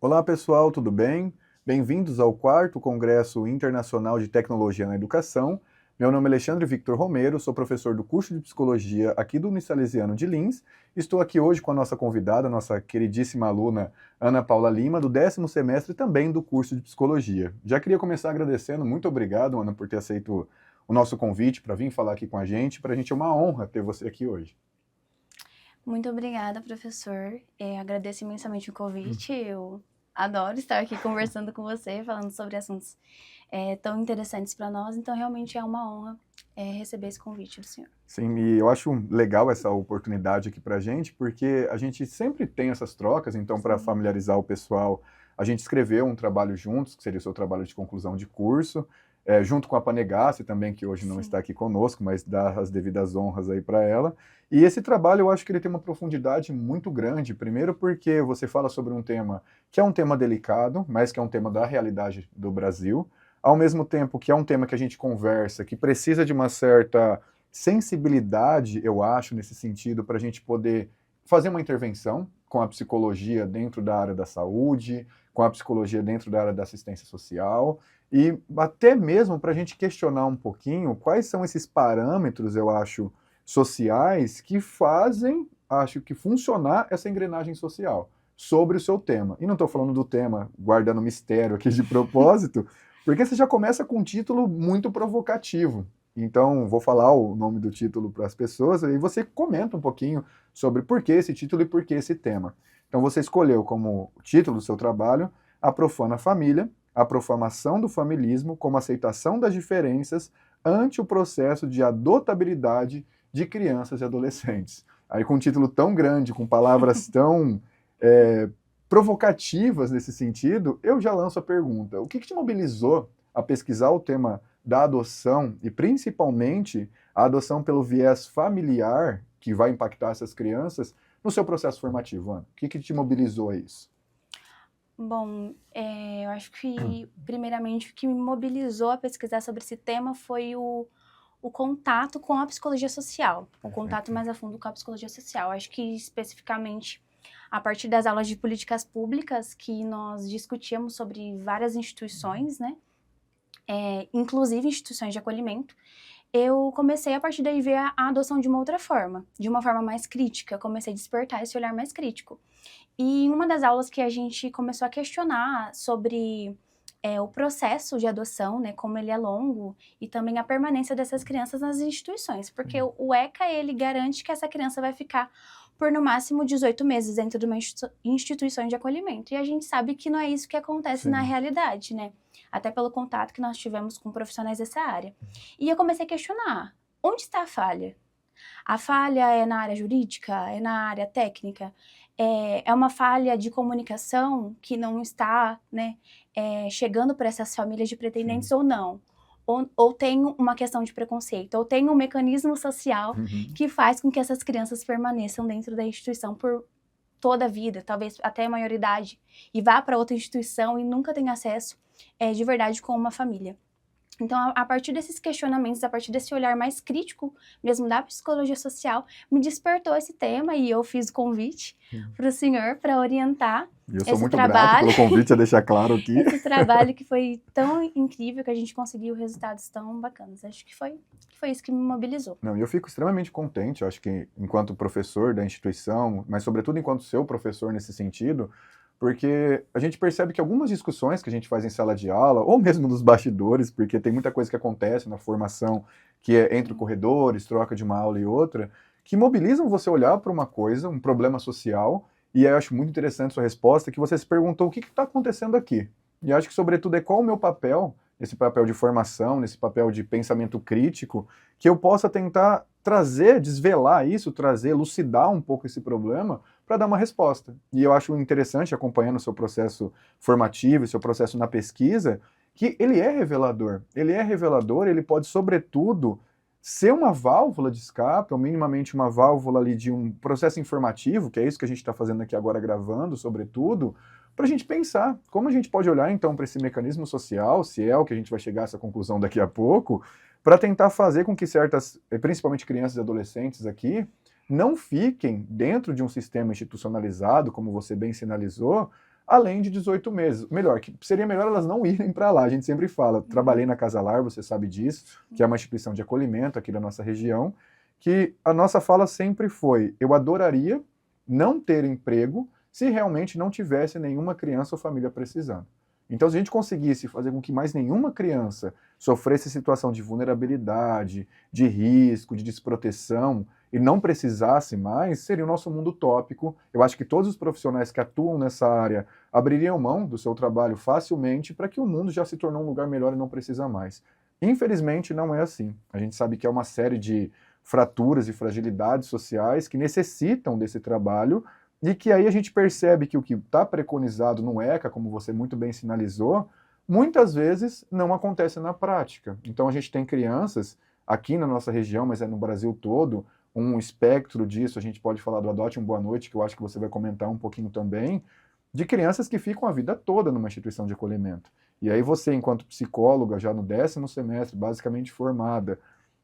Olá pessoal, tudo bem? Bem-vindos ao 4º Congresso Internacional de Tecnologia na Educação. Meu nome é Alexandre Victor Romero, sou professor do curso de Psicologia aqui do Unisalesiano de Lins. Estou aqui hoje com a nossa convidada, nossa queridíssima aluna Ana Paula Lima, do 10º semestre também do curso de Psicologia. Já queria começar agradecendo, muito obrigado, Ana, por ter aceito o nosso convite para vir falar aqui com a gente. Para a gente é uma honra ter você aqui hoje. Muito obrigada, professor. Agradeço imensamente o convite. Eu adoro estar aqui conversando com você, falando sobre assuntos tão interessantes para nós. Então, realmente é uma honra receber esse convite do senhor. Sim, e eu acho legal essa oportunidade aqui pra gente, porque a gente sempre tem essas trocas, então para familiarizar o pessoal, a gente escreveu um trabalho juntos, que seria o seu trabalho de conclusão de curso, junto com a Panegassi também, que hoje não está aqui conosco, mas dá as devidas honras aí para ela. E esse trabalho eu acho que ele tem uma profundidade muito grande, primeiro porque você fala sobre um tema que é um tema delicado, mas que é um tema da realidade do Brasil, ao mesmo tempo que é um tema que a gente conversa, que precisa de uma certa sensibilidade, eu acho, nesse sentido, para a gente poder fazer uma intervenção com a psicologia dentro da área da saúde, com a psicologia dentro da área da assistência social, e até mesmo para a gente questionar um pouquinho quais são esses parâmetros, eu acho, sociais que fazem, acho que, funcionar essa engrenagem social sobre o seu tema. E não estou falando do tema guardando mistério aqui de propósito, porque você já começa com um título muito provocativo. Então, vou falar o nome do título para as pessoas e você comenta um pouquinho sobre por que esse título e por que esse tema. Então, você escolheu como título do seu trabalho A Profana Família, a profanação do familismo como aceitação das diferenças ante o processo de adotabilidade de crianças e adolescentes. Aí, com um título tão grande, com palavras tão provocativas nesse sentido, eu já lanço a pergunta: o que te mobilizou a pesquisar o tema da adoção, e principalmente a adoção pelo viés familiar, que vai impactar essas crianças, no seu processo formativo, Ana? O que te mobilizou a isso? Bom, eu acho que, primeiramente, o que me mobilizou a pesquisar sobre esse tema foi o contato com a psicologia social, o contato mais a fundo com a psicologia social. Acho que, especificamente, a partir das aulas de políticas públicas, que nós discutíamos sobre várias instituições, né? Inclusive instituições de acolhimento, eu comecei a partir daí ver a adoção de uma outra forma, de uma forma mais crítica, comecei a despertar esse olhar mais crítico. E em uma das aulas que a gente começou a questionar sobre o processo de adoção, né, como ele é longo, e também a permanência dessas crianças nas instituições, porque o ECA, ele garante que essa criança vai ficar por no máximo 18 meses dentro de uma instituição de acolhimento, e a gente sabe que não é isso que acontece na realidade, né, até pelo contato que nós tivemos com profissionais dessa área. E eu comecei a questionar, onde está a falha? A falha é na área jurídica? É na área técnica? É uma falha de comunicação que não está, né, chegando para essas famílias de pretendentes ou não? Ou tem uma questão de preconceito? Ou tem um mecanismo social que faz com que essas crianças permaneçam dentro da instituição por toda a vida, talvez até a maioridade, e vá para outra instituição e nunca tenha acesso de verdade com uma família? Então, a partir desses questionamentos, a partir desse olhar mais crítico, mesmo da psicologia social, me despertou esse tema e eu fiz o convite para o senhor para orientar Eu sou esse muito trabalho. grato pelo convite, a deixar claro aqui. Esse trabalho que foi tão incrível, que a gente conseguiu resultados tão bacanas. Acho que foi isso que me mobilizou. Não, eu fico extremamente contente, eu acho que enquanto professor da instituição, mas sobretudo enquanto seu professor nesse sentido, porque a gente percebe que algumas discussões que a gente faz em sala de aula, ou mesmo nos bastidores, porque tem muita coisa que acontece na formação, que é entre corredores, troca de uma aula e outra, que mobilizam você a olhar para uma coisa, um problema social, e aí eu acho muito interessante sua resposta, que você se perguntou o que está acontecendo aqui. E acho que, sobretudo, é qual o meu papel, esse papel de formação, nesse papel de pensamento crítico, que eu possa tentar trazer, desvelar isso, trazer, elucidar um pouco esse problema, para dar uma resposta. E eu acho interessante, acompanhando o seu processo formativo, o seu processo na pesquisa, que ele é revelador. Ele é revelador, ele pode, sobretudo, ser uma válvula de escape, ou minimamente uma válvula ali de um processo informativo, que é isso que a gente está fazendo aqui agora gravando, sobretudo, para a gente pensar como a gente pode olhar, então, para esse mecanismo social, se é o que a gente vai chegar a essa conclusão daqui a pouco, para tentar fazer com que certas, principalmente crianças e adolescentes aqui, não fiquem dentro de um sistema institucionalizado, como você bem sinalizou, além de 18 meses. Melhor, que seria melhor elas não irem para lá, a gente sempre fala. Trabalhei na Casa Lar, você sabe disso, que é uma instituição de acolhimento aqui da nossa região, que a nossa fala sempre foi: eu adoraria não ter emprego se realmente não tivesse nenhuma criança ou família precisando. Então, se a gente conseguisse fazer com que mais nenhuma criança sofresse situação de vulnerabilidade, de risco, de desproteção, e não precisasse mais, seria o nosso mundo utópico. Eu acho que todos os profissionais que atuam nessa área abririam mão do seu trabalho facilmente para que o mundo já se tornou um lugar melhor e não precisa mais. Infelizmente, não é assim. A gente sabe que é uma série de fraturas e fragilidades sociais que necessitam desse trabalho e que aí a gente percebe que o que está preconizado no ECA, como você muito bem sinalizou, muitas vezes não acontece na prática. Então a gente tem crianças aqui na nossa região, mas é no Brasil todo, um espectro disso. A gente pode falar do Adote um Boa Noite, que eu acho que você vai comentar um pouquinho também, de crianças que ficam a vida toda numa instituição de acolhimento. E aí você, enquanto psicóloga, já no 10º semestre, basicamente formada,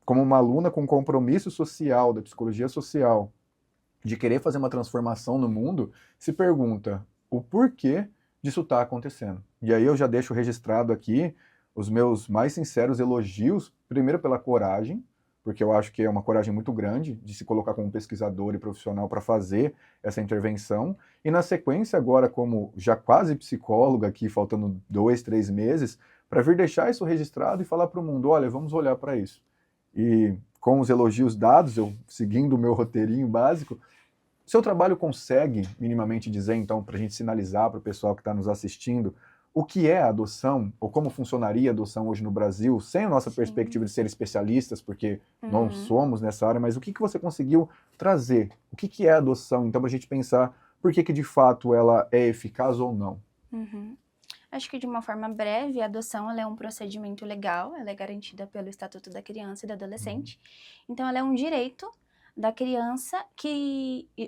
como uma aluna com compromisso social, da psicologia social, de querer fazer uma transformação no mundo, se pergunta o porquê disso está acontecendo. E aí eu já deixo registrado aqui os meus mais sinceros elogios, primeiro pela coragem, porque eu acho que é uma coragem muito grande de se colocar como pesquisador e profissional para fazer essa intervenção, e na sequência agora como já quase psicóloga aqui, faltando 2, 3 meses, para vir deixar isso registrado e falar para o mundo: olha, vamos olhar para isso. E com os elogios dados, eu seguindo o meu roteirinho básico, seu trabalho consegue minimamente dizer, então, para a gente sinalizar para o pessoal que está nos assistindo, o que é a adoção, ou como funcionaria a adoção hoje no Brasil, sem a nossa perspectiva de ser especialistas, porque não somos nessa área, mas o que você conseguiu trazer? O que é a adoção? Então, para a gente pensar por que de fato ela é eficaz ou não. Acho que de uma forma breve, a adoção ela é um procedimento legal, ela é garantida pelo Estatuto da Criança e do Adolescente. Então, ela é um direito da criança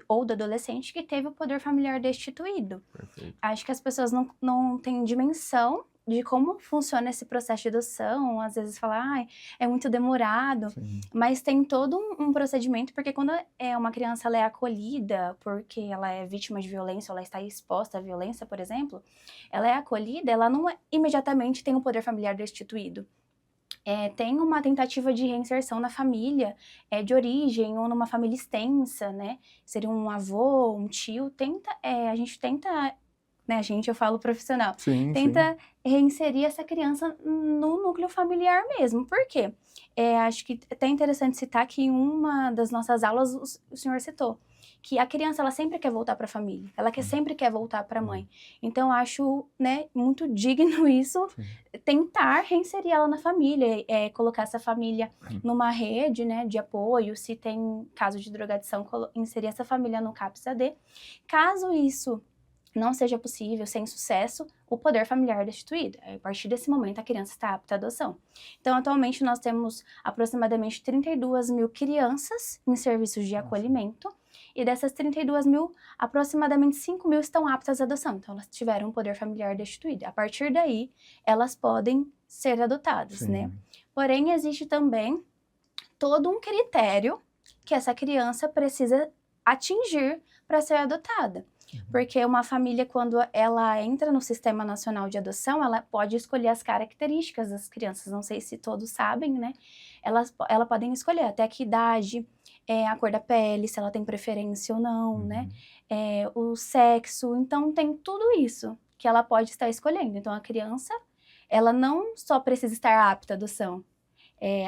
ou do adolescente que teve o poder familiar destituído. Perfeito. Acho que as pessoas não têm dimensão de como funciona esse processo de adoção. Às vezes fala, é muito demorado, Sim. mas tem todo um procedimento, porque quando uma criança ela é acolhida, porque ela é vítima de violência, ou ela está exposta à violência, por exemplo, ela é acolhida, ela não imediatamente tem o poder familiar destituído. Tem uma tentativa de reinserção na família de origem ou numa família extensa, né? Seria um avô, um tio. A gente tenta, né? Eu falo profissional. Sim, tenta reinserir essa criança no núcleo familiar mesmo. Por quê? Acho que é até interessante citar que em uma das nossas aulas o senhor citou que a criança ela sempre quer voltar para a família, ela sempre quer voltar para a mãe. Então acho, né, muito digno isso, tentar reinserir ela na família, colocar essa família numa rede, né, de apoio, se tem caso de drogadição, inserir essa família no CAPS-AD. Caso isso não seja possível, sem sucesso, o poder familiar é destituído. A partir desse momento, a criança está apta à adoção. Então, atualmente, nós temos aproximadamente 32 mil crianças em serviços de acolhimento, e dessas 32 mil, aproximadamente 5 mil estão aptas à adoção. Então, elas tiveram um poder familiar destituído. A partir daí, elas podem ser adotadas, né? Porém, existe também todo um critério que essa criança precisa atingir para ser adotada. Porque uma família, quando ela entra no Sistema Nacional de Adoção, ela pode escolher as características das crianças. Não sei se todos sabem, né? Ela podem escolher até que idade, a cor da pele, se ela tem preferência ou não, né? O sexo. Então, tem tudo isso que ela pode estar escolhendo. Então, a criança, ela não só precisa estar apta à adoção.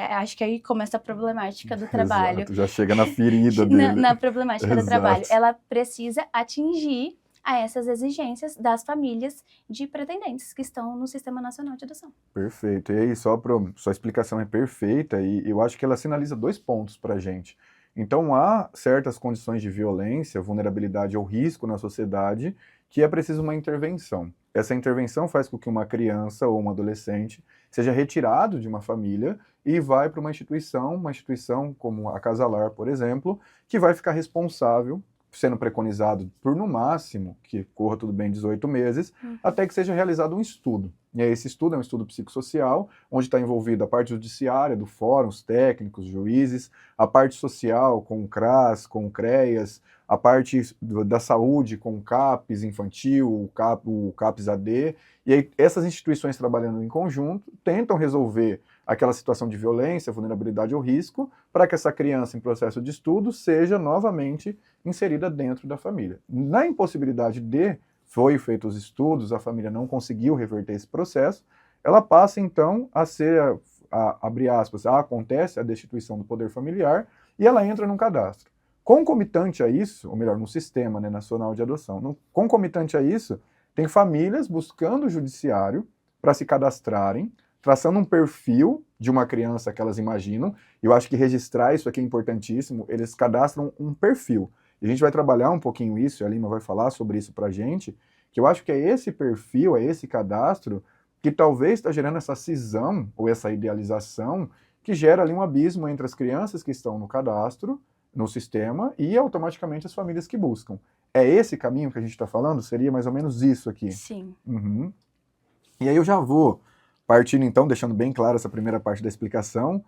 Acho que aí começa a problemática do trabalho. Exato, já chega na ferida dele. na problemática do trabalho. Ela precisa atingir a essas exigências das famílias de pretendentes que estão no Sistema Nacional de Adoção. Perfeito. E aí, sua explicação é perfeita e eu acho que ela sinaliza 2 pontos para a gente. Então, há certas condições de violência, vulnerabilidade ou risco na sociedade que é preciso uma intervenção. Essa intervenção faz com que uma criança ou um adolescente seja retirado de uma família e vai para uma instituição como a Casa Lar, por exemplo, que vai ficar responsável, sendo preconizado por, no máximo, que corra tudo bem 18 meses, até que seja realizado um estudo. E aí, esse estudo é um estudo psicossocial, onde está envolvida a parte judiciária, do fórum, os técnicos, juízes, a parte social, com o CRAS, com o CREAS, a parte da saúde com o CAPS infantil, o CAPS AD, e aí essas instituições trabalhando em conjunto tentam resolver aquela situação de violência, vulnerabilidade ou risco, para que essa criança em processo de estudo seja novamente inserida dentro da família. Na impossibilidade de, foi feitos os estudos, a família não conseguiu reverter esse processo, ela passa então a ser, abre aspas, acontece a destituição do poder familiar e ela entra num cadastro. Concomitante a isso, ou melhor, no sistema, né, nacional de adoção, concomitante a isso, tem famílias buscando o judiciário para se cadastrarem, traçando um perfil de uma criança que elas imaginam. Eu acho que registrar isso aqui é importantíssimo. Eles cadastram um perfil. E a gente vai trabalhar um pouquinho isso, e a Lima vai falar sobre isso para a gente, que eu acho que é esse perfil, é esse cadastro que talvez está gerando essa cisão ou essa idealização que gera ali um abismo entre as crianças que estão no cadastro, no sistema, e automaticamente as famílias que buscam. É esse caminho que a gente está falando? Seria mais ou menos isso aqui? Sim. Uhum. E aí eu já vou partindo então, deixando bem claro essa primeira parte da explicação.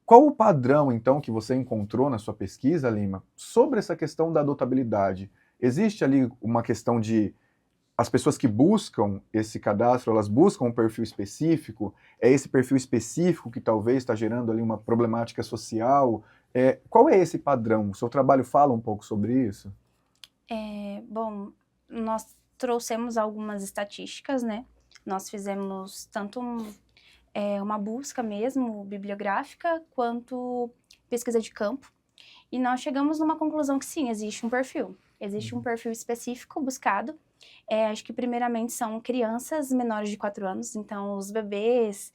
Qual o padrão, então, que você encontrou na sua pesquisa, Lima, sobre essa questão da adotabilidade? Existe ali uma questão de as pessoas que buscam esse cadastro, elas buscam um perfil específico? É esse perfil específico que talvez está gerando ali uma problemática social? Qual é esse padrão? O seu trabalho fala um pouco sobre isso? Bom, nós trouxemos algumas estatísticas, né? Nós fizemos tanto uma busca mesmo, bibliográfica, quanto pesquisa de campo. E nós chegamos numa conclusão que sim, existe um perfil. Existe um perfil específico buscado. Acho que primeiramente são crianças menores de 4 anos, então os bebês,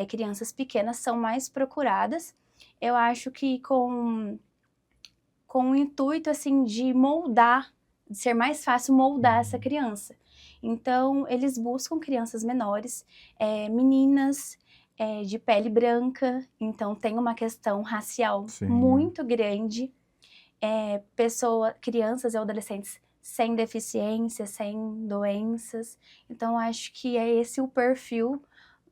crianças pequenas são mais procuradas. Eu acho que com o intuito assim de moldar, de ser mais fácil moldar essa criança. Então, eles buscam crianças menores, meninas de pele branca, então tem uma questão racial Sim. muito grande. Crianças e adolescentes sem deficiência, sem doenças. Então, acho que é esse o perfil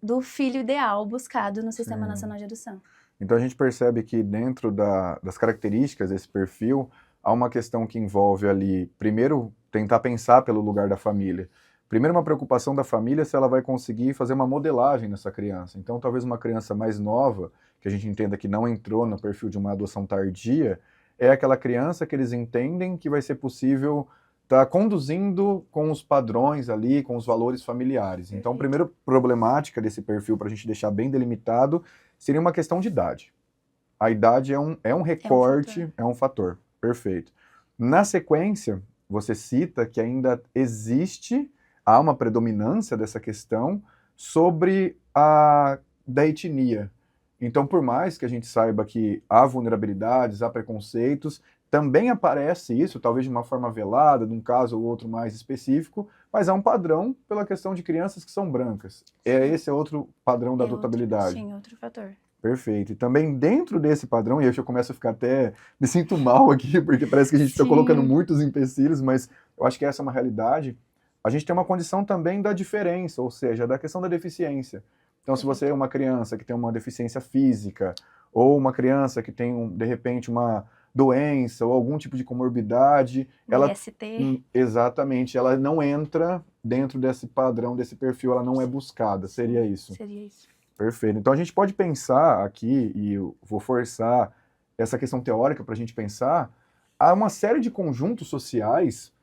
do filho ideal buscado no Sistema Sim. Nacional de Adoção. Então a gente percebe que dentro das características desse perfil, há uma questão que envolve ali, primeiro, tentar pensar pelo lugar da família. Primeiro, uma preocupação da família se ela vai conseguir fazer uma modelagem nessa criança. Então, talvez uma criança mais nova, que a gente entenda que não entrou no perfil de uma adoção tardia, é aquela criança que eles entendem que vai ser possível estar conduzindo com os padrões ali, com os valores familiares. Então, a primeira problemática desse perfil, para a gente deixar bem delimitado, seria uma questão de idade. A idade é um recorte, é um fator. Perfeito. Na sequência, você cita que ainda há uma predominância dessa questão sobre da etnia. Então, por mais que a gente saiba que há vulnerabilidades, há preconceitos, também aparece isso, talvez de uma forma velada, num caso ou outro mais específico, mas há um padrão pela questão de crianças que são brancas. Esse é outro padrão da adotabilidade. Sim, outro fator. Perfeito. E também dentro desse padrão, e aí eu começo a ficar até... Me sinto mal aqui, porque parece que a gente está colocando muitos empecilhos, mas eu acho que essa é uma realidade. A gente tem uma condição também da diferença, ou seja, da questão da deficiência. Então, se você é uma criança que tem uma deficiência física, ou uma criança que tem, de repente, uma doença ou algum tipo de comorbidade, ela exatamente, ela não entra dentro desse padrão, desse perfil, ela não é buscada, seria isso? Seria isso. Perfeito. Então a gente pode pensar aqui, e eu vou forçar essa questão teórica para a gente pensar, há uma série de conjuntos sociais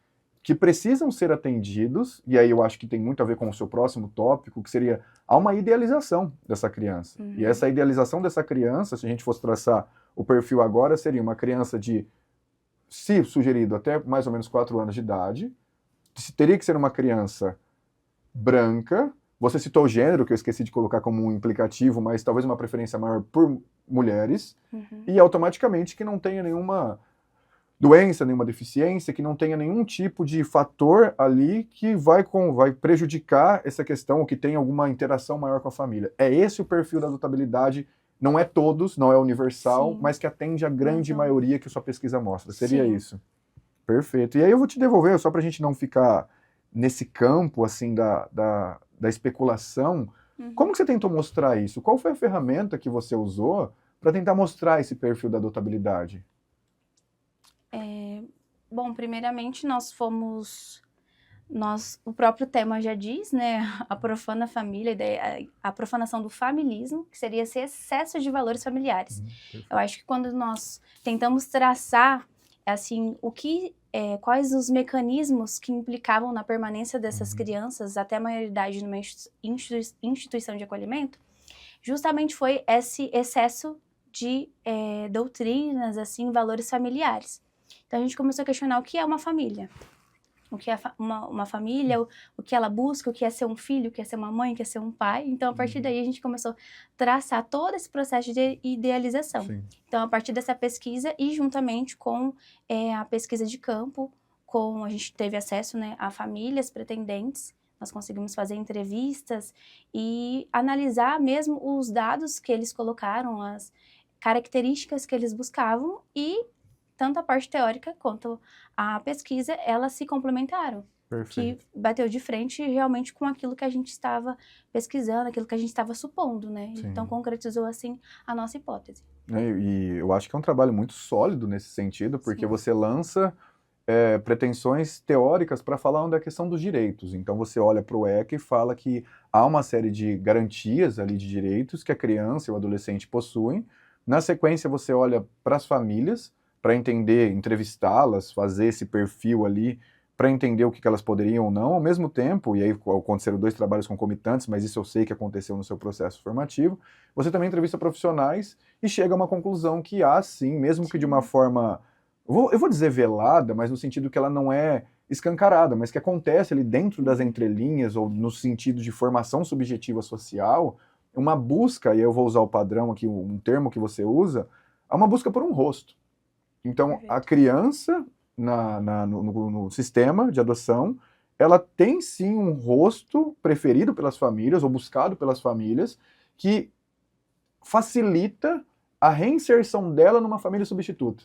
que precisam ser atendidos, e aí eu acho que tem muito a ver com o seu próximo tópico, que seria, há uma idealização dessa criança. E essa idealização dessa criança, se a gente fosse traçar o perfil agora, seria uma criança de, se sugerido, até mais ou menos 4 anos de idade, teria que ser uma criança branca. Você citou o gênero, que eu esqueci de colocar como um implicativo, mas talvez uma preferência maior por mulheres, e automaticamente que não tenha nenhuma doença, nenhuma deficiência, que não tenha nenhum tipo de fator ali que vai prejudicar essa questão, ou que tenha alguma interação maior com a família. É esse o perfil da adotabilidade, não é todos, não é universal, mas que atende a grande maioria que sua pesquisa mostra. Seria isso. Perfeito. E aí eu vou te devolver, só para a gente não ficar nesse campo assim da especulação. Como que você tentou mostrar isso? Qual foi a ferramenta que você usou para tentar mostrar esse perfil da adotabilidade? Bom, primeiramente o próprio tema já diz, né, a profana família, a profanação do familismo, que seria esse excesso de valores familiares. Eu acho que quando nós tentamos traçar, assim, quais os mecanismos que implicavam na permanência dessas crianças até a maioridade numa instituição de acolhimento, justamente foi esse excesso de doutrinas, assim, valores familiares. Então a gente começou a questionar o que é uma família. O que é uma família, o que ela busca, o que é ser um filho, o que é ser uma mãe, o que é ser um pai. Então, a partir daí, a gente começou a traçar todo esse processo de idealização. Sim. Então, a partir dessa pesquisa e juntamente com a pesquisa de campo, a gente teve acesso, né, a famílias pretendentes, nós conseguimos fazer entrevistas e analisar mesmo os dados que eles colocaram, as características que eles buscavam e tanto a parte teórica quanto a pesquisa, elas se complementaram. Perfeito. Que bateu de frente realmente com aquilo que a gente estava pesquisando, aquilo que a gente estava supondo, né? Sim. Então, concretizou, assim, a nossa hipótese. E eu acho que é um trabalho muito sólido nesse sentido, porque Sim. você lança pretensões teóricas para falar da questão dos direitos. Então, você olha para o ECA e fala que há uma série de garantias ali de direitos que a criança e o adolescente possuem. Na sequência, você olha para as famílias, para entender, entrevistá-las, fazer esse perfil ali, para entender o que elas poderiam ou não, ao mesmo tempo, e aí aconteceram 2 trabalhos concomitantes, mas isso eu sei que aconteceu no seu processo formativo, você também entrevista profissionais e chega a uma conclusão que há sim, mesmo que de uma forma, eu vou dizer velada, mas no sentido que ela não é escancarada, mas que acontece ali dentro das entrelinhas, ou no sentido de formação subjetiva social, uma busca, e eu vou usar o padrão aqui, um termo que você usa, há uma busca por um rosto. Então, Perfeito. a criança no sistema de adoção, ela tem sim um rosto preferido pelas famílias, ou buscado pelas famílias, que facilita a reinserção dela numa família substituta.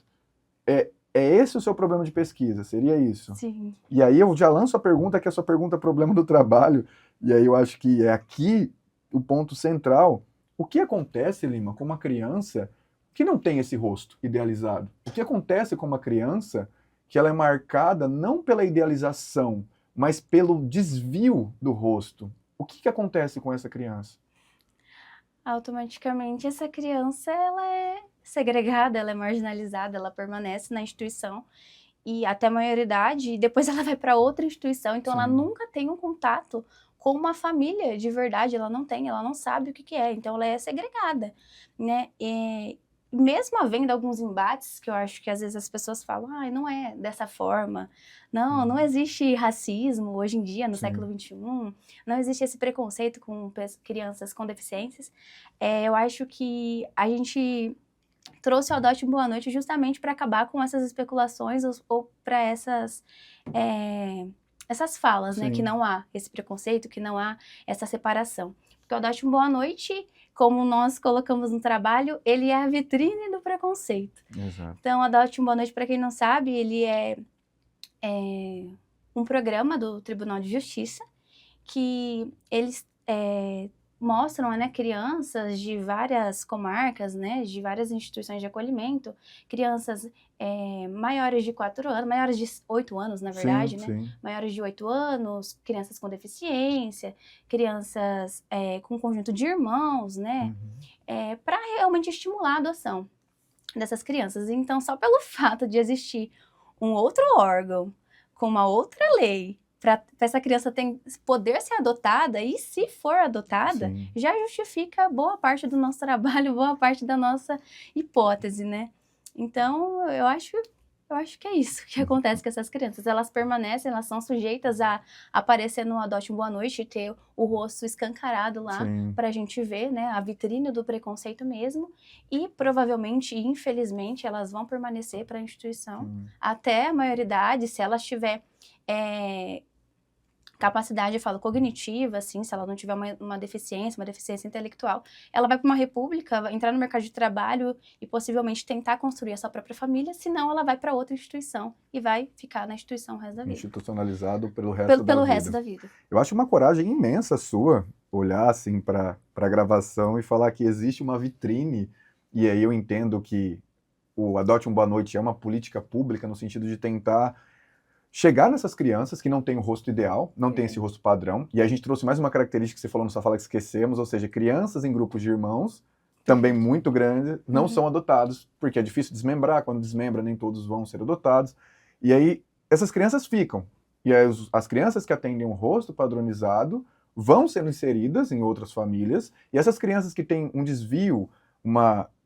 É esse o seu problema de pesquisa, seria isso? Sim. E aí eu já lanço a pergunta, que é a sua pergunta problema do trabalho, e aí eu acho que é aqui o ponto central. O que acontece, Lima, com uma criança que não tem esse rosto idealizado? O que acontece com uma criança que ela é marcada não pela idealização, mas pelo desvio do rosto? O que acontece com essa criança? Automaticamente, essa criança, ela é segregada, ela é marginalizada, ela permanece na instituição e até a maioridade, e depois ela vai para outra instituição, então ela Sim. nunca tem um contato com uma família de verdade, ela não sabe o que é, então ela é segregada, né? E mesmo havendo alguns embates, que eu acho que às vezes as pessoas falam, não é dessa forma, não existe racismo hoje em dia, no Sim. século XXI, não existe esse preconceito com crianças com deficiências. Eu acho que a gente trouxe o Adote Boa Noite justamente para acabar com essas especulações ou para essas falas, né? Sim. Que não há esse preconceito, que não há essa separação. Porque o Adote Boa Noite, como nós colocamos no trabalho, ele é a vitrine do preconceito. Exato. Então, o Adote Boa Noite, para quem não sabe, ele é um programa do Tribunal de Justiça que eles mostram, né, crianças de várias comarcas, né, de várias instituições de acolhimento, crianças maiores de 4 anos, maiores de 8 anos, na verdade, Sim, né, sim. maiores de 8 anos, crianças com deficiência, crianças com um conjunto de irmãos, né, para realmente estimular a adoção dessas crianças. Então, só pelo fato de existir um outro órgão com uma outra lei para essa criança poder ser adotada, e se for adotada, Sim. já justifica boa parte do nosso trabalho, boa parte da nossa hipótese, né? Então, eu acho que é isso que acontece com essas crianças. Elas permanecem, elas são sujeitas a aparecer no Adote Boa Noite e ter o rosto escancarado lá para a gente ver, né? A vitrine do preconceito mesmo. E provavelmente, infelizmente, elas vão permanecer para a instituição até a maioridade, se elas tiver capacidade, eu falo, cognitiva, assim, se ela não tiver uma deficiência intelectual, ela vai para uma república, vai entrar no mercado de trabalho e possivelmente tentar construir a sua própria família, senão ela vai para outra instituição e vai ficar na instituição o resto da vida. Institucionalizado pelo resto da vida. Eu acho uma coragem imensa sua olhar assim para a gravação e falar que existe uma vitrine, e aí eu entendo que o Adote um Boa Noite é uma política pública no sentido de tentar chegar nessas crianças que não têm o rosto ideal, não têm esse rosto padrão. E a gente trouxe mais uma característica que você falou na sua fala que esquecemos, ou seja, crianças em grupos de irmãos, também muito grandes, não são adotados, porque é difícil desmembrar, quando desmembra nem todos vão ser adotados. E aí essas crianças ficam. E aí as crianças que atendem um rosto padronizado vão sendo inseridas em outras famílias, e essas crianças que têm um desvio,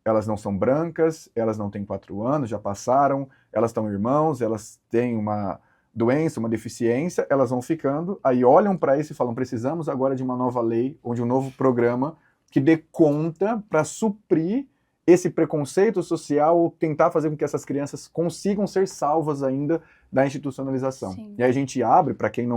elas não são brancas, elas não têm 4 anos, já passaram, elas estão irmãos, elas têm uma doença, uma deficiência, elas vão ficando, aí olham para isso e falam, precisamos agora de uma nova lei ou de um novo programa que dê conta para suprir esse preconceito social ou tentar fazer com que essas crianças consigam ser salvas ainda da institucionalização. Sim. E aí a gente abre, para quem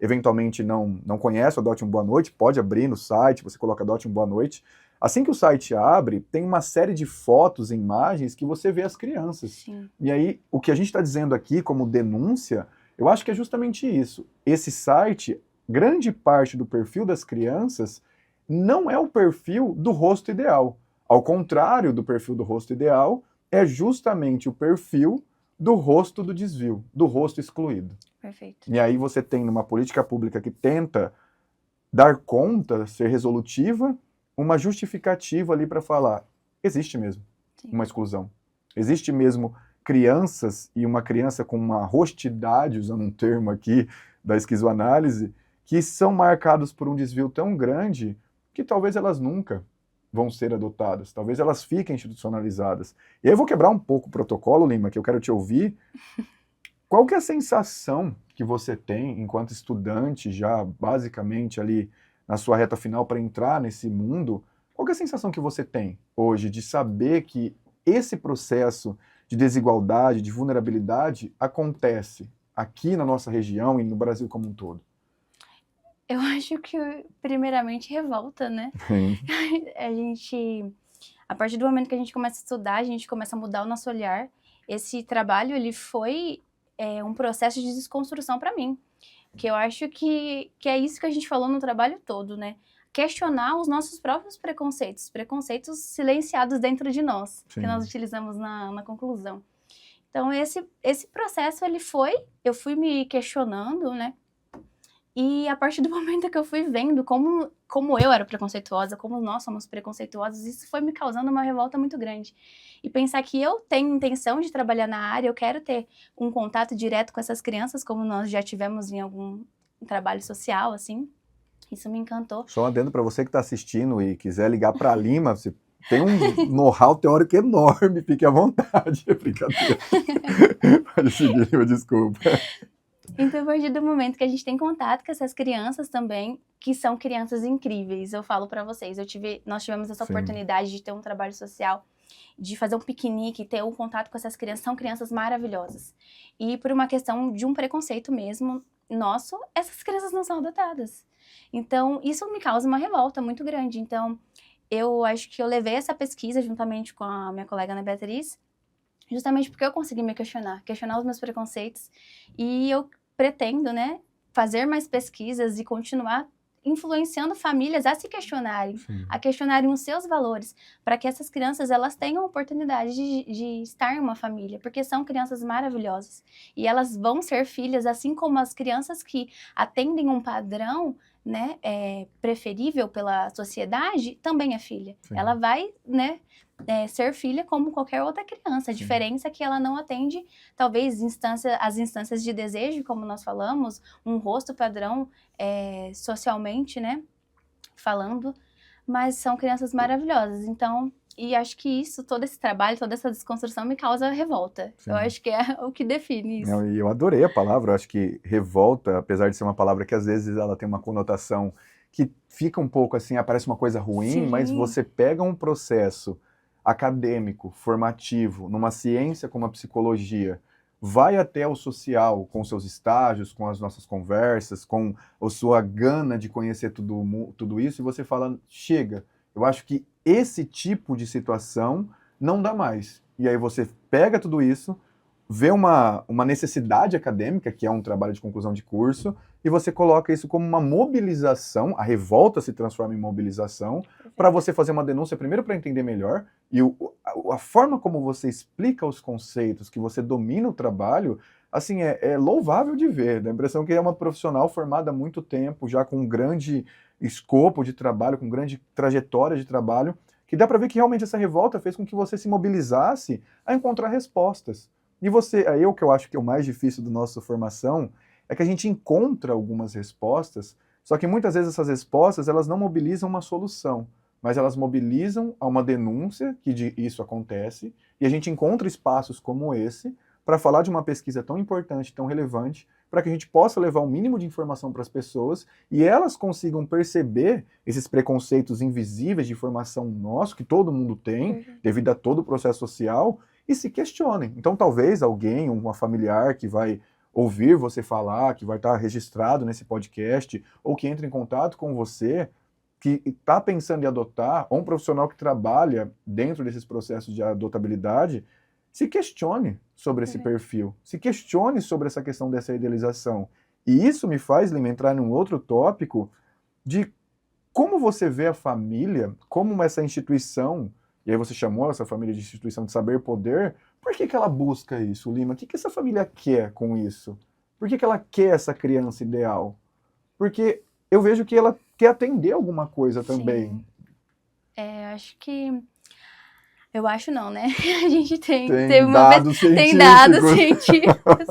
eventualmente não conhece o Adote um Boa Noite, pode abrir no site, você coloca Adote um Boa Noite. Assim que o site abre, tem uma série de fotos e imagens que você vê as crianças. Sim. E aí, o que a gente está dizendo aqui como denúncia, eu acho que é justamente isso. Esse site, grande parte do perfil das crianças não é o perfil do rosto ideal. Ao contrário do perfil do rosto ideal, é justamente o perfil do rosto do desvio, do rosto excluído. Perfeito. E aí você tem uma política pública que tenta dar conta, ser resolutiva, uma justificativa ali para falar, existe mesmo uma exclusão. Existe mesmo crianças, e uma criança com uma rostidade, usando um termo aqui da esquizoanálise, que são marcados por um desvio tão grande que talvez elas nunca vão ser adotadas, talvez elas fiquem institucionalizadas. E aí eu vou quebrar um pouco o protocolo, Lima, que eu quero te ouvir. Qual que é a sensação que você tem enquanto estudante, já basicamente ali na sua reta final para entrar nesse mundo? Qual que é a sensação que você tem hoje de saber que esse processo de desigualdade, de vulnerabilidade acontece aqui na nossa região e no Brasil como um todo? Eu acho que, primeiramente, revolta, né? Sim. A partir do momento que a gente começa a estudar, a gente começa a mudar o nosso olhar. Esse trabalho, ele foi um processo de desconstrução para mim. Que eu acho que é isso que a gente falou no trabalho todo, né? Questionar os nossos próprios preconceitos silenciados dentro de nós, Sim. que nós utilizamos na conclusão. Então, esse processo, eu fui me questionando, né? E a partir do momento que eu fui vendo como eu era preconceituosa, como nós somos preconceituosos, isso foi me causando uma revolta muito grande. E pensar que eu tenho intenção de trabalhar na área, eu quero ter um contato direto com essas crianças, como nós já tivemos em algum trabalho social, assim. Isso me encantou. Só um adendo para você que está assistindo e quiser ligar para Lima, você tem um know-how teórico enorme, fique à vontade. É brincadeira. Pode seguir, Lima, desculpa. Então, a partir do momento que a gente tem contato com essas crianças também, que são crianças incríveis, eu falo para vocês, nós tivemos essa oportunidade de ter um trabalho social, de fazer um piquenique, ter um contato com essas crianças, são crianças maravilhosas. E por uma questão de um preconceito mesmo nosso, essas crianças não são adotadas. Então, isso me causa uma revolta muito grande. Então, eu acho que eu levei essa pesquisa juntamente com a minha colega Ana Beatriz, justamente porque eu consegui me questionar os meus preconceitos, e eu pretendo, né, fazer mais pesquisas e continuar influenciando famílias a se questionarem, a questionarem os seus valores, para que essas crianças elas tenham a oportunidade de estar em uma família, porque são crianças maravilhosas. E elas vão ser filhas, assim como as crianças que atendem um padrão, né, preferível pela sociedade, também é filha. Sim. Ela vai, né, ser filha como qualquer outra criança. A diferença é que ela não atende, talvez, as instâncias de desejo, como nós falamos, um rosto padrão socialmente, né, falando, mas são crianças maravilhosas. Então, e acho que todo esse trabalho, toda essa desconstrução me causa revolta. Sim. Eu acho que é o que define isso. E eu adorei a palavra, eu acho que revolta, apesar de ser uma palavra que às vezes ela tem uma conotação que fica um pouco assim, parece uma coisa ruim, Sim. mas você pega um processo acadêmico, formativo, numa ciência como a psicologia, vai até o social, com seus estágios, com as nossas conversas, com a sua gana de conhecer tudo isso, e você fala, chega, eu acho que esse tipo de situação não dá mais. E aí você pega tudo isso, vê uma necessidade acadêmica, que é um trabalho de conclusão de curso, e você coloca isso como uma mobilização, a revolta se transforma em mobilização, para você fazer uma denúncia, primeiro para entender melhor, e a forma como você explica os conceitos, que você domina o trabalho, assim, é louvável de ver. Dá a impressão que é uma profissional formada há muito tempo, já com um grande escopo de trabalho, com grande trajetória de trabalho, que dá para ver que realmente essa revolta fez com que você se mobilizasse a encontrar respostas. E você, aí o que eu acho que é o mais difícil da nossa formação, é que a gente encontra algumas respostas, só que muitas vezes essas respostas, elas não mobilizam uma solução, mas elas mobilizam a uma denúncia que isso acontece, e a gente encontra espaços como esse para falar de uma pesquisa tão importante, tão relevante, para que a gente possa levar o mínimo de informação para as pessoas e elas consigam perceber esses preconceitos invisíveis de formação nosso, que todo mundo tem, devido a todo o processo social, e se questionem. Então, talvez alguém, uma familiar que vai ouvir você falar, que vai estar registrado nesse podcast, ou que entre em contato com você, que está pensando em adotar, ou um profissional que trabalha dentro desses processos de adotabilidade, se questione sobre esse perfil, se questione sobre essa questão dessa idealização. E isso me faz entrar num outro tópico de como você vê a família, como essa instituição, e aí você chamou essa família de instituição de saber-poder, por que ela busca isso, Lima? O que essa família quer com isso? Por que ela quer essa criança ideal? Porque eu vejo que ela quer atender alguma coisa também. Sim. Acho que... Eu acho não, né? A gente tem dados científicos. Tem dados científicos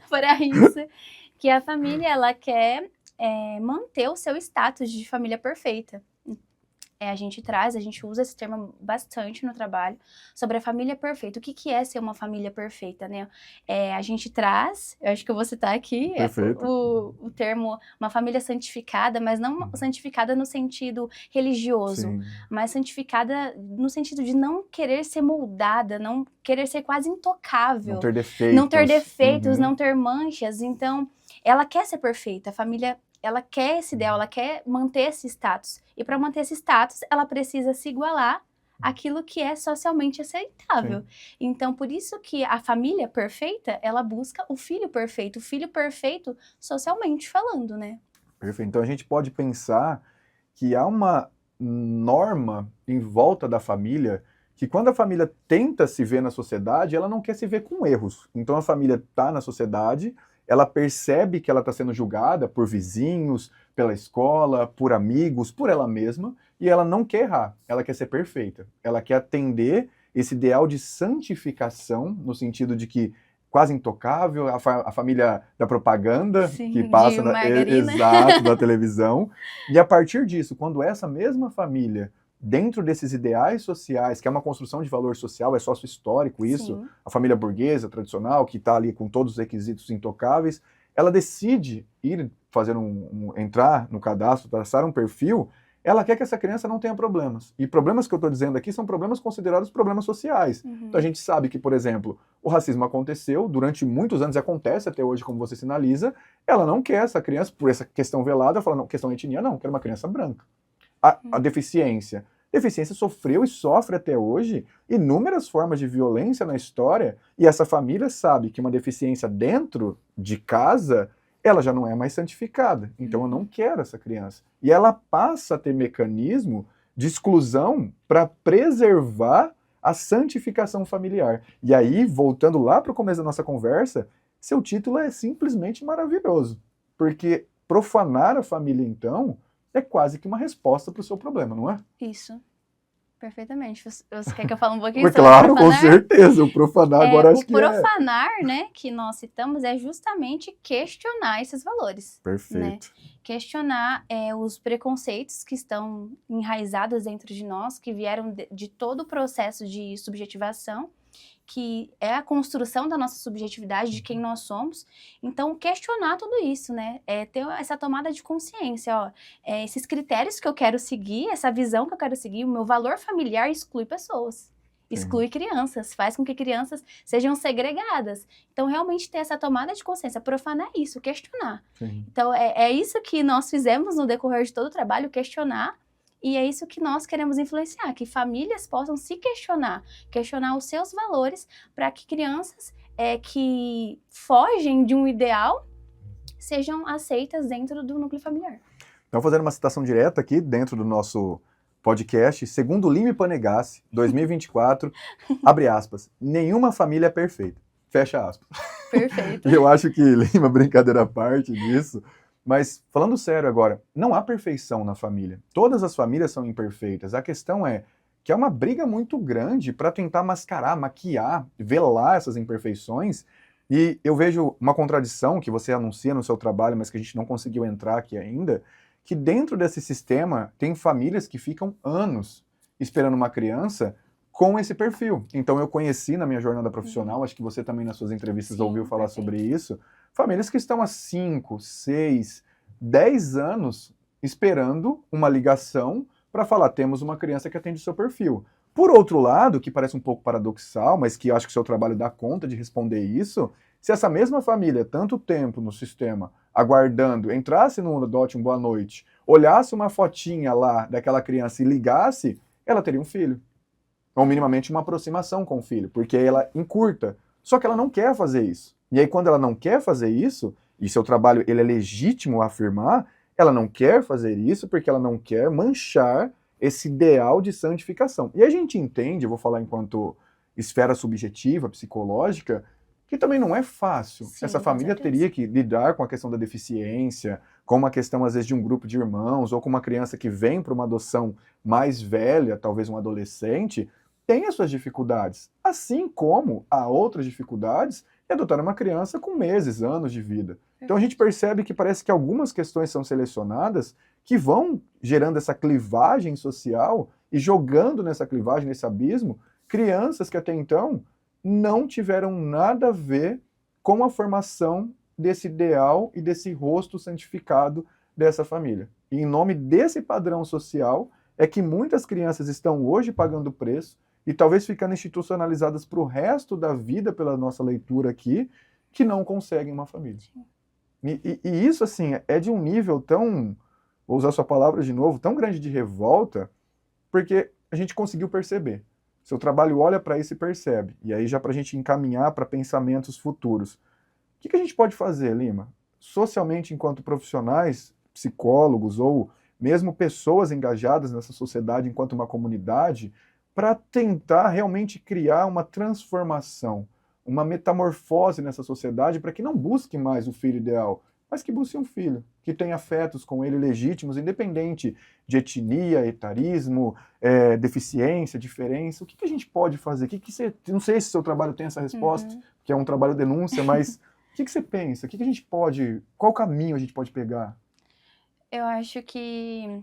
para isso. Que a família, ela quer manter o seu status de família perfeita. A gente usa esse termo bastante no trabalho, sobre a família perfeita. O que é ser uma família perfeita, né? A gente traz, eu acho que eu vou citar aqui, o termo uma família santificada, mas não santificada no sentido religioso, Sim. mas santificada no sentido de não querer ser moldada, não querer ser quase intocável. Não ter defeitos. Não ter defeitos, não ter manchas. Então, ela quer ser perfeita, a família... Ela quer esse ideal, ela quer manter esse status. E para manter esse status, ela precisa se igualar àquilo que é socialmente aceitável. Sim. Então, por isso que a família perfeita, ela busca o filho perfeito socialmente falando, né? Perfeito. Então, a gente pode pensar que há uma norma em volta da família que quando a família tenta se ver na sociedade, ela não quer se ver com erros. Então, a família está na sociedade... ela percebe que ela está sendo julgada por vizinhos, pela escola, por amigos, por ela mesma, e ela não quer errar, ela quer ser perfeita. Ela quer atender esse ideal de santificação, no sentido de que quase intocável, a família da propaganda, sim, que passa exato, da televisão. E a partir disso, quando essa mesma família, dentro desses ideais sociais, que é uma construção de valor social, é sócio-histórico isso, sim, a família burguesa, tradicional, que está ali com todos os requisitos intocáveis, ela decide ir fazer entrar no cadastro, traçar um perfil, ela quer que essa criança não tenha problemas. E problemas que eu estou dizendo aqui são problemas considerados problemas sociais. Então a gente sabe que, por exemplo, o racismo aconteceu durante muitos anos, e acontece até hoje, como você sinaliza, ela não quer essa criança, por essa questão velada, fala, não, questão de etnia, não, quero uma criança branca. A deficiência. Deficiência sofreu e sofre até hoje inúmeras formas de violência na história, e essa família sabe que uma deficiência dentro de casa, ela já não é mais santificada. Então eu não quero essa criança. E ela passa a ter mecanismo de exclusão para preservar a santificação familiar. E aí, voltando lá para o começo da nossa conversa, seu título é simplesmente maravilhoso. Porque profanar a família, então, é quase que uma resposta para o seu problema, não é? Isso. Perfeitamente. Você quer que eu fale um pouquinho sobre claro, o profanar? Com certeza. O profanar agora acho que O profanar, né, que nós citamos, é justamente questionar esses valores. Perfeito. Né? Questionar os preconceitos que estão enraizados dentro de nós, que vieram de todo o processo de subjetivação, que é a construção da nossa subjetividade, de quem nós somos. Então, questionar tudo isso, né? Ter essa tomada de consciência, ó. Esses critérios que eu quero seguir, essa visão que eu quero seguir, o meu valor familiar exclui pessoas. Exclui crianças, faz com que crianças sejam segregadas. Então, realmente ter essa tomada de consciência, profanar isso, questionar. Sim. Então, é isso que nós fizemos no decorrer de todo o trabalho, questionar. E é isso que nós queremos influenciar, que famílias possam se questionar os seus valores para que crianças que fogem de um ideal sejam aceitas dentro do núcleo familiar. Então, fazendo uma citação direta aqui dentro do nosso podcast, segundo Lima e Panegassi, 2024, abre aspas, nenhuma família é perfeita, fecha aspas. Perfeito. E eu acho que, Lima, brincadeira à parte disso, mas falando sério agora, não há perfeição na família. Todas as famílias são imperfeitas. A questão é que é uma briga muito grande para tentar mascarar, maquiar, velar essas imperfeições. E eu vejo uma contradição que você anuncia no seu trabalho, mas que a gente não conseguiu entrar aqui ainda, que dentro desse sistema tem famílias que ficam anos esperando uma criança com esse perfil. Então eu conheci na minha jornada profissional, acho que você também nas suas entrevistas ouviu falar sobre isso, famílias que estão há 5, 6, 10 anos esperando uma ligação para falar, temos uma criança que atende o seu perfil. Por outro lado, que parece um pouco paradoxal, mas que eu acho que o seu trabalho dá conta de responder isso, se essa mesma família, tanto tempo no sistema, aguardando, entrasse no Dote um Boa Noite, olhasse uma fotinha lá daquela criança e ligasse, ela teria um filho. Ou minimamente uma aproximação com o filho, porque ela encurta. Só que ela não quer fazer isso. E aí quando ela não quer fazer isso, e seu trabalho ele é legítimo a afirmar, ela não quer fazer isso porque ela não quer manchar esse ideal de santificação. E a gente entende, eu vou falar enquanto esfera subjetiva, psicológica, que também não é fácil. Sim, essa família teria que lidar com a questão da deficiência, com uma questão, às vezes, de um grupo de irmãos, ou com uma criança que vem para uma adoção mais velha, talvez um adolescente, tem as suas dificuldades. Assim como há outras dificuldades em adotar uma criança com meses, anos de vida. Então a gente percebe que parece que algumas questões são selecionadas que vão gerando essa clivagem social e jogando nessa clivagem, nesse abismo, crianças que até então não tiveram nada a ver com a formação desse ideal e desse rosto santificado dessa família. E em nome desse padrão social é que muitas crianças estão hoje pagando preço e talvez ficando institucionalizadas para o resto da vida pela nossa leitura aqui, que não conseguem uma família. E isso, assim, é de um nível tão, vou usar sua palavra de novo, tão grande de revolta, porque a gente conseguiu perceber. Seu trabalho olha para isso e percebe. E aí já para a gente encaminhar para pensamentos futuros. O que a gente pode fazer, Lima? Socialmente, enquanto profissionais, psicólogos ou mesmo pessoas engajadas nessa sociedade enquanto uma comunidade, para tentar realmente criar uma transformação, uma metamorfose nessa sociedade para que não busque mais o filho ideal, mas que busque um filho, que tenha afetos com ele legítimos, independente de etnia, etarismo, deficiência, diferença. O que a gente pode fazer? Não sei se seu trabalho tem essa resposta, que é um trabalho denúncia, mas o que você pensa? A gente pode, qual caminho a gente pode pegar? Eu acho que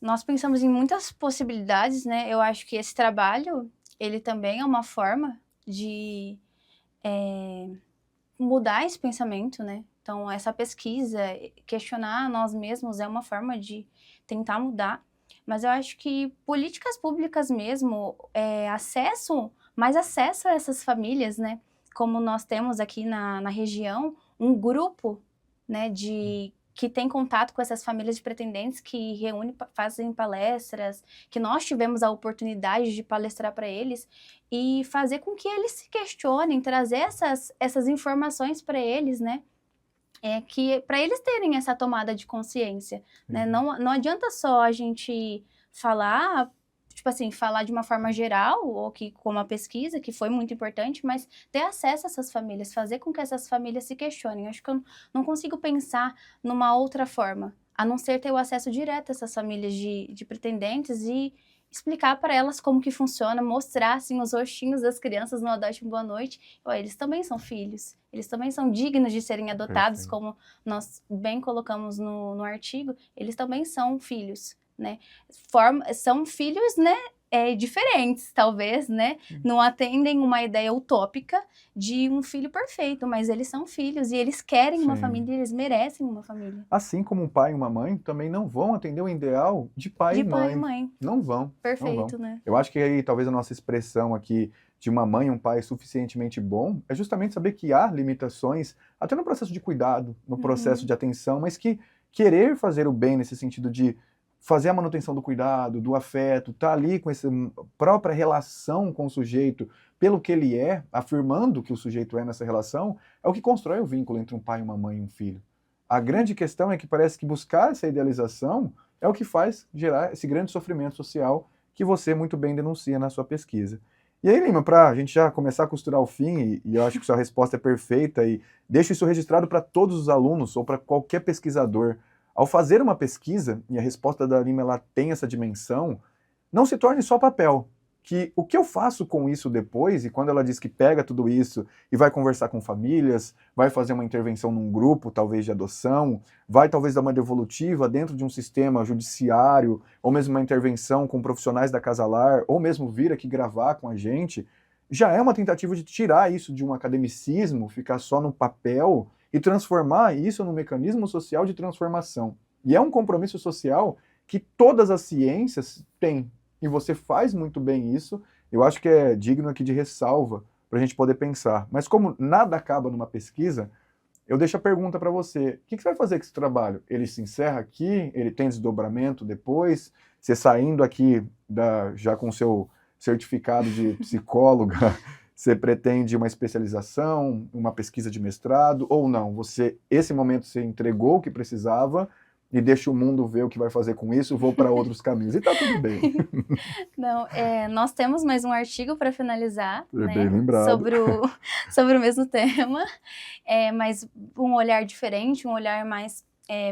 nós pensamos em muitas possibilidades, né? Eu acho que esse trabalho, ele também é uma forma de mudar esse pensamento, né? Então, essa pesquisa, questionar nós mesmos é uma forma de tentar mudar. Mas eu acho que políticas públicas mesmo, mais acesso a essas famílias, né? Como nós temos aqui na região, um grupo, né, que tem contato com essas famílias de pretendentes, que reúne, fazem palestras, que nós tivemos a oportunidade de palestrar para eles e fazer com que eles se questionem, trazer essas informações para eles, né? Que para eles terem essa tomada de consciência, né? Não adianta só a gente falar, tipo assim, falar de uma forma geral, ou que como a pesquisa, que foi muito importante, mas ter acesso a essas famílias, fazer com que essas famílias se questionem. Acho que eu não consigo pensar numa outra forma, a não ser ter o acesso direto a essas famílias de pretendentes e explicar para elas como que funciona, mostrar assim, os rostinhos das crianças no Adote um Boa Noite. Eles também são filhos, eles também são dignos de serem adotados, Perfeito. como nós bem colocamos no artigo, eles também são filhos, né? São filhos, né? Diferentes, talvez, né? Não atendem uma ideia utópica de um filho perfeito, mas eles são filhos e eles querem uma família, eles merecem uma família. Assim como um pai e uma mãe também não vão atender o ideal de pai e mãe. De pai e mãe. Não vão. Perfeito, não vão. né? Eu acho que aí talvez a nossa expressão aqui de uma mãe e um pai suficientemente bom é justamente saber que há limitações, até no processo de cuidado, no processo de atenção, mas que querer fazer o bem nesse sentido de fazer a manutenção do cuidado, do afeto, tá ali com essa própria relação com o sujeito, pelo que ele é, afirmando que o sujeito é nessa relação, é o que constrói o vínculo entre um pai, uma mãe e um filho. A grande questão é que parece que buscar essa idealização é o que faz gerar esse grande sofrimento social que você muito bem denuncia na sua pesquisa. E aí, Lima, para a gente já começar a costurar o fim, e eu acho que sua resposta é perfeita, e deixo isso registrado para todos os alunos ou para qualquer pesquisador. Ao fazer uma pesquisa, e a resposta da Lima ela tem essa dimensão, não se torne só papel. Que o que eu faço com isso depois, e quando ela diz que pega tudo isso e vai conversar com famílias, vai fazer uma intervenção num grupo, talvez de adoção, vai talvez dar uma devolutiva dentro de um sistema judiciário, ou mesmo uma intervenção com profissionais da Casa Lar, ou mesmo vir aqui gravar com a gente, já é uma tentativa de tirar isso de um academicismo, ficar só no papel, e transformar isso num mecanismo social de transformação. E é um compromisso social que todas as ciências têm. E você faz muito bem isso, eu acho que é digno aqui de ressalva para a gente poder pensar. Mas como nada acaba numa pesquisa, eu deixo a pergunta para você, o que você vai fazer com esse trabalho? Ele se encerra aqui? Ele tem desdobramento depois? Você saindo aqui já com o seu certificado de psicóloga, você pretende uma especialização, uma pesquisa de mestrado, ou não? Esse momento você entregou o que precisava, e deixa o mundo ver o que vai fazer com isso, vou para outros caminhos. E tá tudo bem. Não, nós temos mais um artigo para finalizar, né, bem lembrado. sobre o mesmo tema, mas um olhar diferente, um olhar mais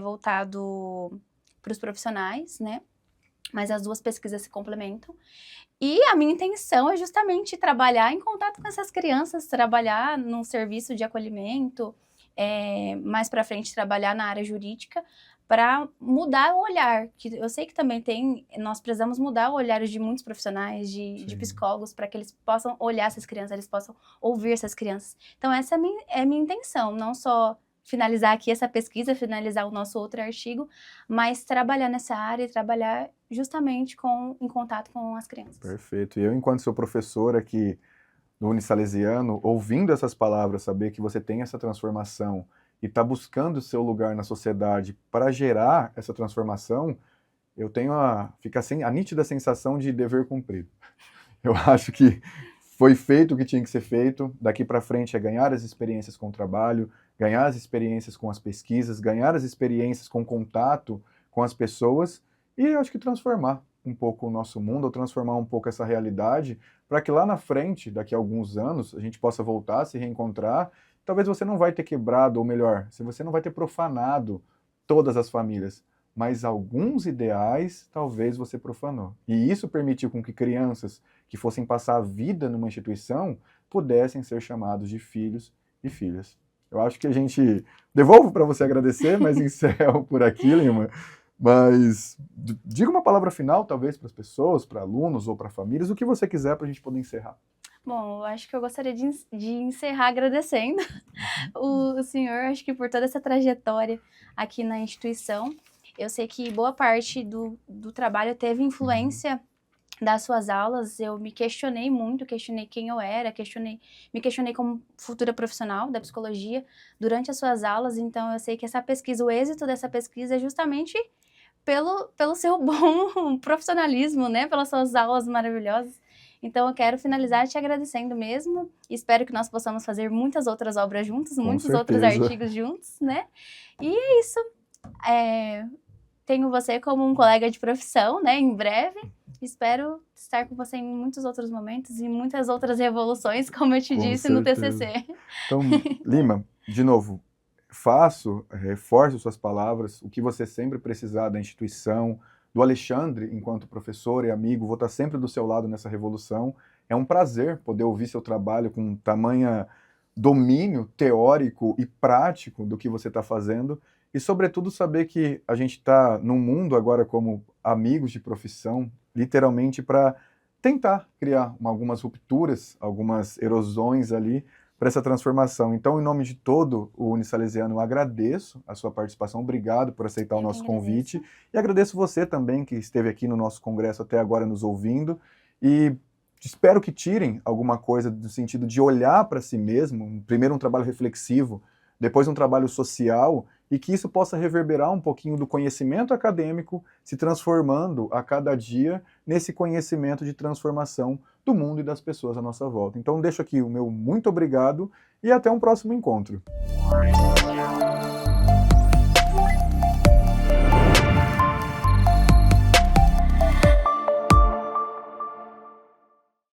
voltado para os profissionais, né? Mas as duas pesquisas se complementam. E a minha intenção é justamente trabalhar em contato com essas crianças, trabalhar num serviço de acolhimento, mais para frente trabalhar na área jurídica, para mudar o olhar, que eu sei que também nós precisamos mudar o olhar de muitos profissionais, de psicólogos, para que eles possam olhar essas crianças, eles possam ouvir essas crianças. Então essa é a minha intenção, não só finalizar aqui essa pesquisa, finalizar o nosso outro artigo, mas trabalhar nessa área e trabalhar justamente em contato com as crianças. Perfeito. E eu, enquanto sou professor aqui no Unisalesiano, ouvindo essas palavras, saber que você tem essa transformação e está buscando o seu lugar na sociedade para gerar essa transformação, eu tenho fica a nítida sensação de dever cumprido. Eu acho que foi feito o que tinha que ser feito, daqui para frente é ganhar as experiências com o trabalho, ganhar as experiências com as pesquisas, ganhar as experiências com contato com as pessoas e acho que transformar um pouco o nosso mundo, ou transformar um pouco essa realidade, para que lá na frente, daqui a alguns anos, a gente possa voltar, se reencontrar. Talvez você não vai ter quebrado, ou melhor, você não vai ter profanado todas as famílias, mas alguns ideais talvez você profanou. E isso permitiu com que crianças que fossem passar a vida numa instituição pudessem ser chamados de filhos e filhas. Eu acho que a gente devolvo para você agradecer, mas encerro por aqui, Lima. Mas diga uma palavra final, talvez, para as pessoas, para alunos ou para famílias, o que você quiser para a gente poder encerrar. Bom, eu acho que eu gostaria de encerrar agradecendo o senhor, acho que por toda essa trajetória aqui na instituição. Eu sei que boa parte do trabalho teve influência das suas aulas. Eu me questionei muito, questionei quem eu era, me questionei como futura profissional da psicologia durante as suas aulas. Então eu sei que essa pesquisa, o êxito dessa pesquisa é justamente pelo seu bom profissionalismo, né? Pelas suas aulas maravilhosas. Então eu quero finalizar te agradecendo mesmo. Espero que nós possamos fazer muitas outras obras juntos, muitos outros artigos juntos, né? E é isso. Tenho você como um colega de profissão, né? Em breve. Espero estar com você em muitos outros momentos e muitas outras revoluções, como eu te disse no TCC. Então, Lima, de novo, reforço suas palavras, o que você sempre precisar da instituição, do Alexandre, enquanto professor e amigo, vou estar sempre do seu lado nessa revolução. É um prazer poder ouvir seu trabalho com tamanha domínio teórico e prático do que você está fazendo e, sobretudo, saber que a gente está num mundo agora como amigos de profissão, literalmente para tentar criar algumas rupturas, algumas erosões ali para essa transformação. Então, em nome de todo o Unisalesiano, eu agradeço a sua participação, obrigado por aceitar o nosso convite, e agradeço você também que esteve aqui no nosso congresso até agora nos ouvindo, e espero que tirem alguma coisa no sentido de olhar para si mesmo, primeiro um trabalho reflexivo, depois um trabalho social, e que isso possa reverberar um pouquinho do conhecimento acadêmico, se transformando a cada dia nesse conhecimento de transformação do mundo e das pessoas à nossa volta. Então deixo aqui o meu muito obrigado e até um próximo encontro.